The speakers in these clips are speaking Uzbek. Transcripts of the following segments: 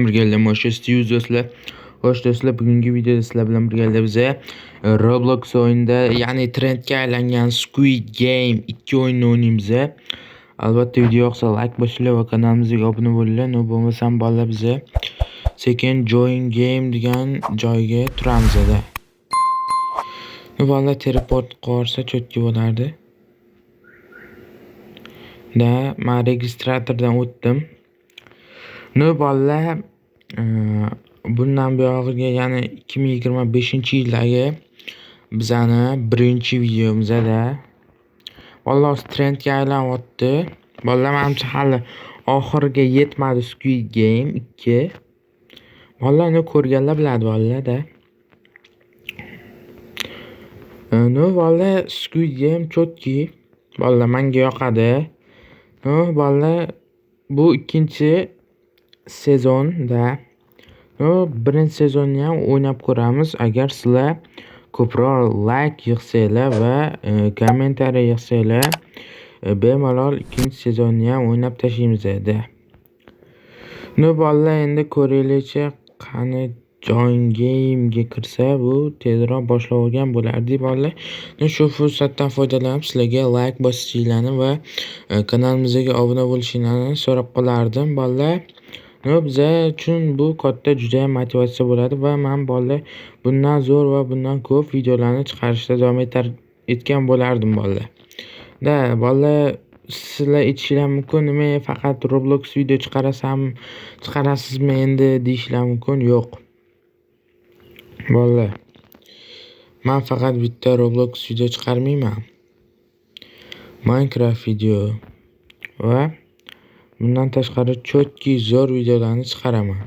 Birgalikda Steve do'stlar. Xo'sh do'stlar, bugungi videoda sizlar bilan birgalikda biza Roblox o'yinida, ya'ni trendga aylangan Squid Game 2 o'yinini o'ynaymiz. Albatta video yoqsa like bosinglar va kanalimizga obuna bo'linglar. No bo'lmasam bolalar biza sekin join game degan joyga turamiz. Bolalar teleport qilsa cho'tki bo'lardi. Men registratordan o'tdim. Bolalar bundan buyog'iga, ya'ni 2025-yildagi bizani birinchi videomizda valloh trendga aylanyapti. Bolalar, menimcha hali oxiriga yetmadi Squid Game 2. Bolalarni ko'rganlar biladi bolalarda. Bolalar Squid Game cho'tki. Bolalar menga yoqadi. Bolalar, bu ikkinchi sezonda. Birinchi sezonni ham o'ynab ko'ramiz. Agar sizlar ko'proq like yig'sanglar va kommentariy yig'sanglar, bemalol ikkinchi sezonni ham o'ynab tashlaymiz. Bolalar, endi ko'ringlarchi, qani join game'ga kirsa bu tezroq boshlab olgan bo'lardik bolalar. Shu fursatdan foydalanib sizlarga like bosishinglarni va kanalimizga obuna bo'lishinglarni so'rab qolardim bolalar. Biza uchun bu katta juda ham motivatsiya bo'ladi va men bolalar bundan zo'r va bundan ko'p videolarni chiqarishda davom etgan bo'lardim bolalar. Bolalar, sizlar aytishinglar mumkin, nima faqat Roblox video chiqarasizmi endi deyishinglar mumkin. Yo'q. Bolalar, men faqat bitta Roblox video chiqarmayman. Minecraft video va bundan tashqari cho'tki zo'r videolarni chiqaraman.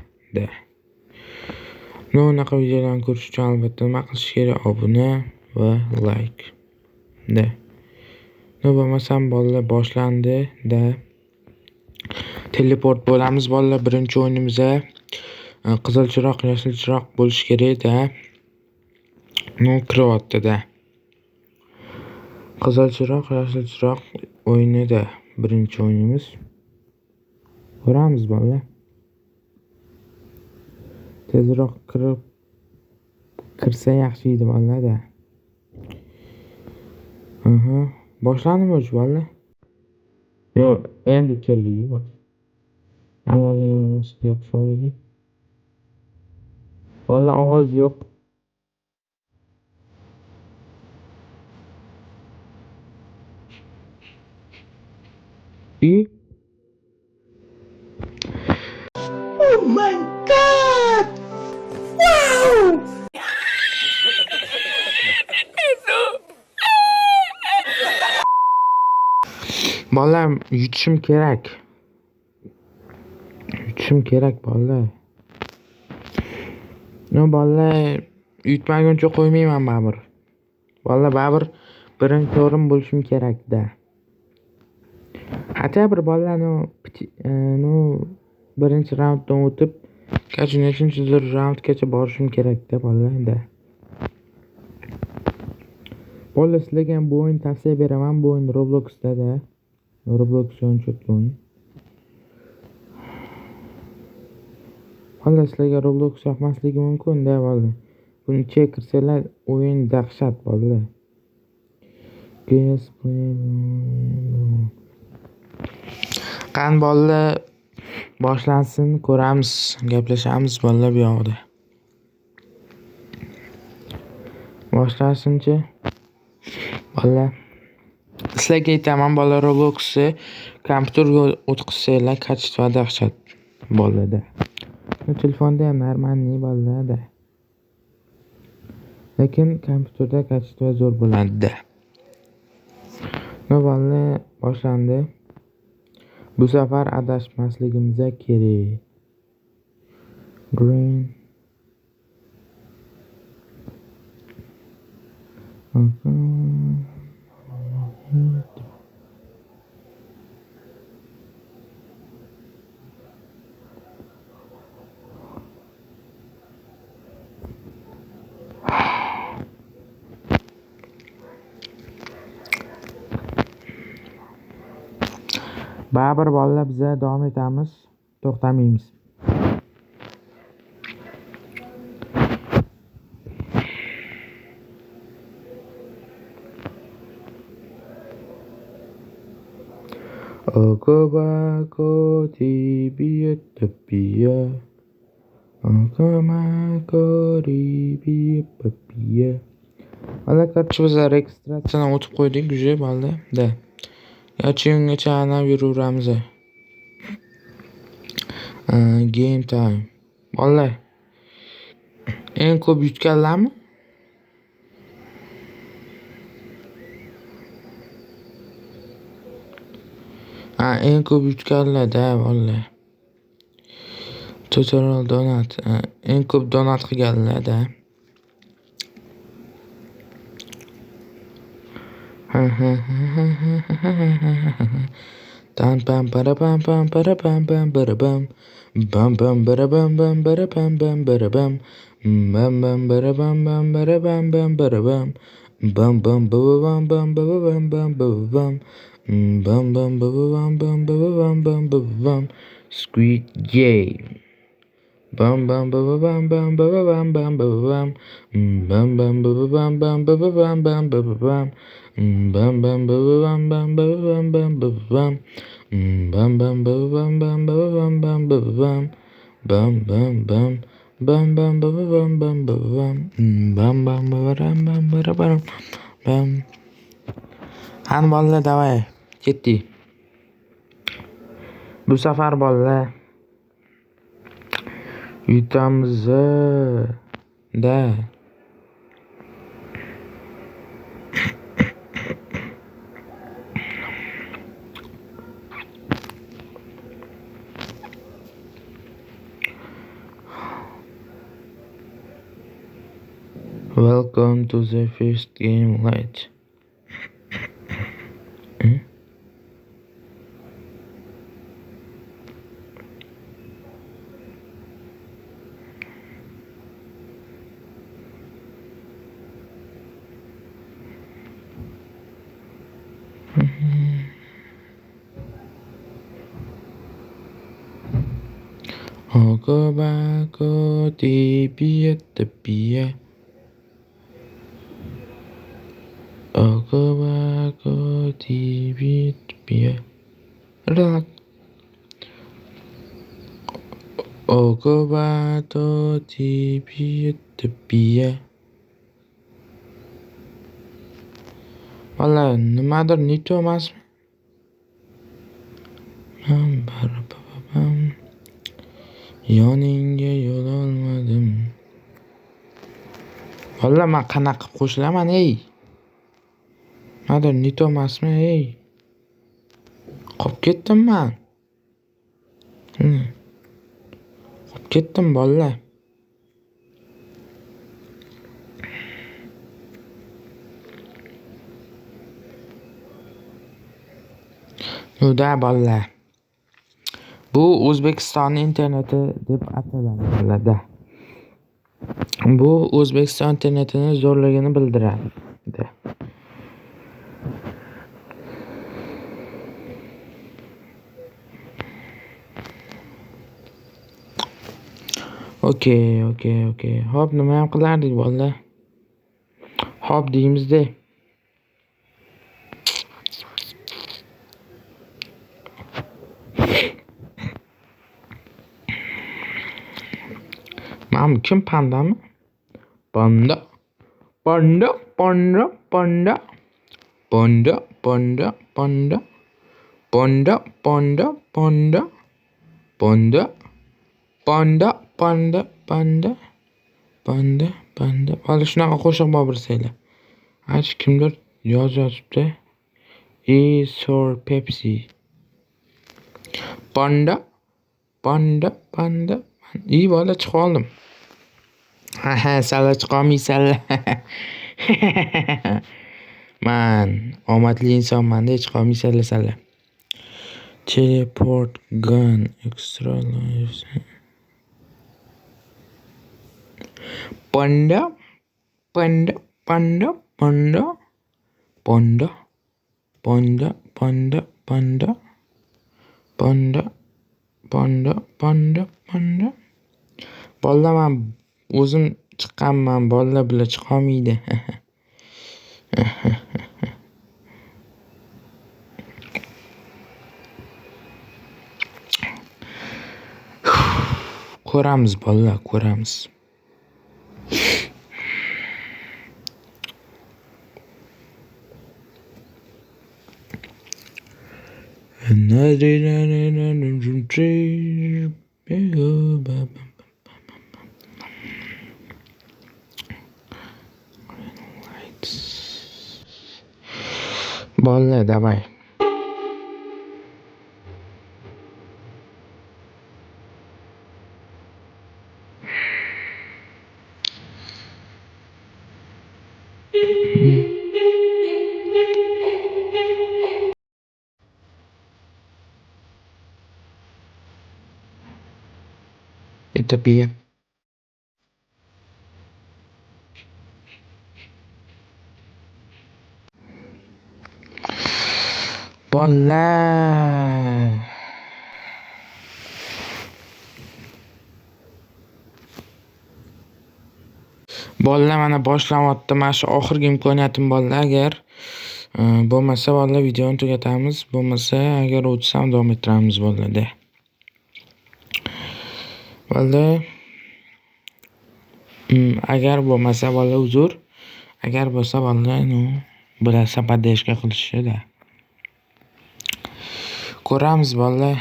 Unaqa videolarni ko'rish uchun albatta nima qilish kerak? Obuna va like. Bo'lmasam bolalar, boshlandi. Teleport bo'lamiz bolalar. Birinchi o'yinimizda qizil chiroq, yashil chiroq bo'lish kerak. Kiryapti. Qizil chiroq, yashil chiroq o'yinida birinchi o'yinimiz. Ko'ramiz bolalar. Tezroq kirsa yaxshi edi bolalar. Boshlandimi o'sha bolalar? Yo'q, endi keldik. Avvalgiga o'xshaydi. Bolalar, ovoz yo'q. Oh my God! Wow! Bolalar, yutishim kerak. Bolalar. Bolalar, yutmaguncha qo'ymayman baribir. Bolalar, baribir birinchi o'rin bo'lishim kerak-da. Hatto bir bolalar birinchi raunddan o'tib, nechinchidir raundgacha borishim kerak-da bolalar. Bolalar, sizlarga ham bu o'yin tavsiya beraman. Bu o'yin Robloxda. Roblox o'yin cho'tki o'yin. Bolalar, sizlarga Roblox yoqmasligi mumkin-da bolalar. Buni ichiga kirsanglar, o'yin dahshat bolalar. Qani bolalar, boshlansin, ko'ramiz, gaplashamiz bolalar bu yoqda. Boshlansinchi. Bolalar, sizlarga aytaman bolalar, Robloxni kompyuterga o'tkazsanglar, kачество dahshat bolalarda. Telefonda ham normalniy bolalarda. Lekin kompyuterda kачество zo'r bo'ladi. Bolalar, boshlandi. Bu safar adashmasligimiz kerak. Green. Baribir bolalar, biza davom etamiz, to'xtamaymiz. Okoba koti tapia. Okoma kori papia. Valla короче biz registratsiyadan o'tib qo'ydik уже bo'ldi. Da. Yo'chi ungacha ana yuraveramiz. Game time. Valla. Eng ko'p yutganlarmi? Eng ko'p yutganlar-da valla. Total donat. Eng ko'p donat qilganlar-da. Tan pam para pam pam para pam pam para pam. Bam bam para bam bam para pam bam para bam. Bam bam para bam bam para bam bam para bam. Bam bam ba bam bam ba bam bam ba bam. Bam bam ba bam bam ba bam bam ba bam. Squid Game. Bam bam ba bam bam ba bam bam ba bam. Bam bam ba bam bam ba bam bam ba bam. Bam bam ba bam bam ba bam bam ba bam. Bam bam ba bam bam ba bam bam ba bam. Bam bam bam. Bam bam ba bam bam ba bam. Bam bam ba bam bam ba bam. Bam. Hadi bolalar davay. Ketdik. Bu safar bolalar yutamiz da. Welcome to the first game light. Okoba koti tapia. Okoba koti tapia. Relax. Okoba koti tapia. Valla nimadir neto emasmi? Yoningga yo'l olmadim. Valla men qanaqa qilib qo'shilaman ey? Nimadir neto emasmi ey? Qolib ketdim men. Qolib ketdim bolalar. Nuda bolalar. Bu O'zbekiston interneti deb ataladi. Bu O'zbekiston internetini zo'rligini bildiradi. Okey. Hop, nima ham qilardik bolalar? Hop deymizda. Mam kim pandami? Panda. Panda. Panda. Panda. Panda. Panda. Panda. Panda. Panda. Panda. Panda. Panda. Panda. Panda. Panda. Panda. Valla shunaqa qo'shiq bor birsanglar. Hech kimdir yozibdi. Sir Pepsi. Panda. Panda. Panda. İyi valla çıkalım. Salla chiqolmaysanlar. Man, omadli insonman-da, chiqolmaysanlar sanlar. Teleport gun extra lives. Panda. Panda. Panda. Panda. Panda. Panda. Panda. Panda. Panda. Panda. Panda. Panda. Bolalar men o'zim chiqqanman, bolalar bilan chiqolmaydi. Ko'ramiz bolalar, ko'ramiz. Bolalar, давай. Это пия. Bolalar. Bolalar, mana boshlanyapti. Mana shu oxirgi imkoniyatim bolalar. Agar bo'lmasa bolalar videoni tugatamiz. Bo'lmasa agar o'tsam davom ettiramiz bolalarda. Bolalar, agar bo'lmasa bolalar uzr. Agar bo'lsa bolalar, bilasa поддержка qilishdi-da. Ko'ramiz bolalar.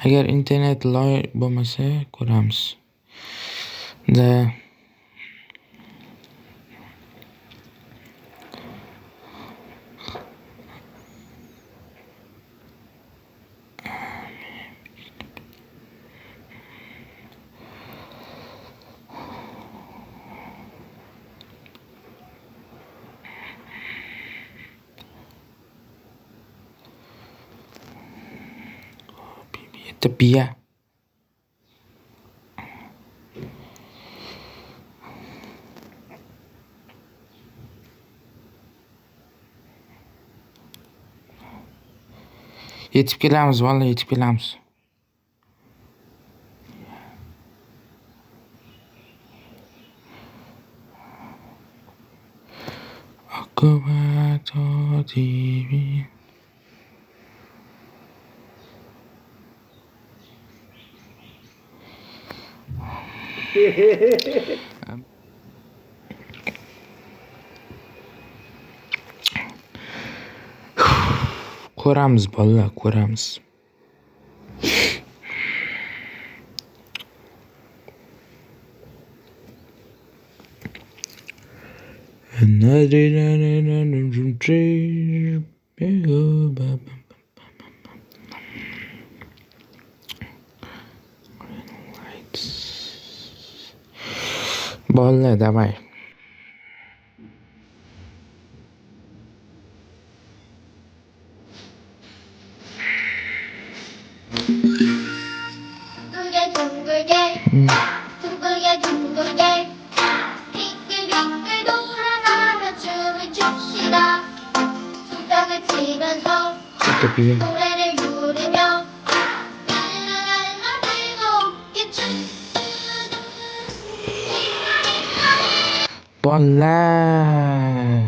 Agar internet loy bo'lmasa ko'ramiz. Da это пия. Yetib kelamiz bolalar, yetib kelamiz. Oqibat oddiy. Ko'ramiz bolalar, ko'ramiz. Bolalar, давай. 둥글게 둥글게 빙글빙글 돌아가며 춤을 춥시다. 손뼉을 치면서 Это пия. 노래를 부르며 랄랄랄라 즐겁게 춤추는 Bolalar.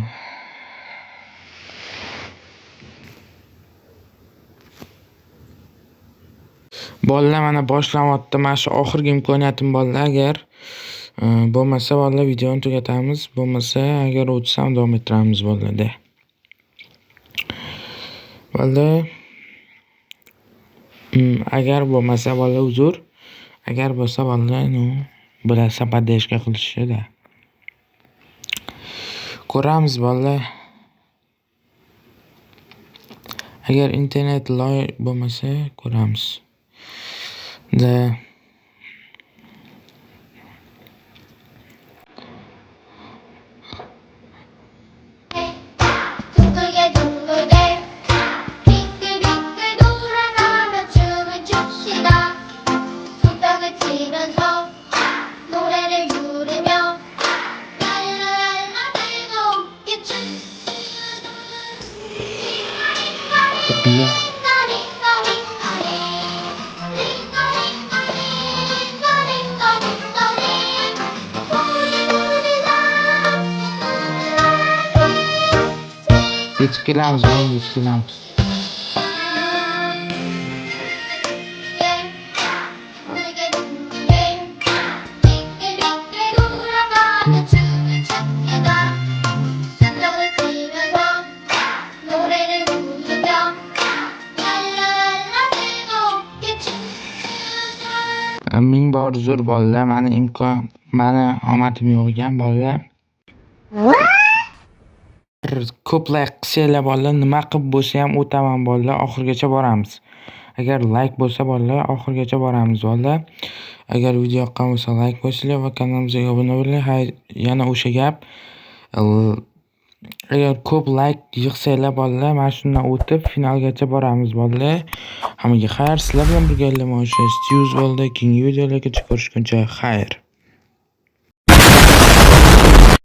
Bolalar, mana boshlanyapti. Mana shu oxirgi imkoniyatim bolalar. Agar bo'lmasa bolalar videoni tugatamiz. Bo'lmasa agar o'tsam davom ettiramiz bolalarda. Bolalar, agar bo'lmasa bolalar uzr. Agar bo'lsa bolalar, bilasa поддержка qilishdi-da. Ko'ramiz bolalar. Agar internet loy bo'lmasa ko'ramiz. Da 둥글게 둥글게 빙글빙글 돌아가며 춤을 춥시다. 손뼉을 치면서 노래를 부르며 랄랄랄라 즐겁게 춤추는 это пия. Yetib kelamiz, yetib kelamiz. Ming bor uzr bolalar, mani omadim yo'q ekan bolalar. Ko'p layk qilsanglar bolalar, nima qilib bo'lsa ham o'taman bolalar, oxirigacha boramiz. Agar layk bo'lsa bolalar, oxirigacha boramiz bolalar. Agar video yoqqan bo'lsa layk bosinglar va kanalimizga obuna bo'ling. Yana o'sha gap, agar ko'p layk yig'sanglar bolalar, mana shundan o'tib finalgacha boramiz bolalar. Hammaga xayr, sizlar bilan birgalikda Stews bo'ldi. Keyingi videolargacha ko'rishguncha xayr.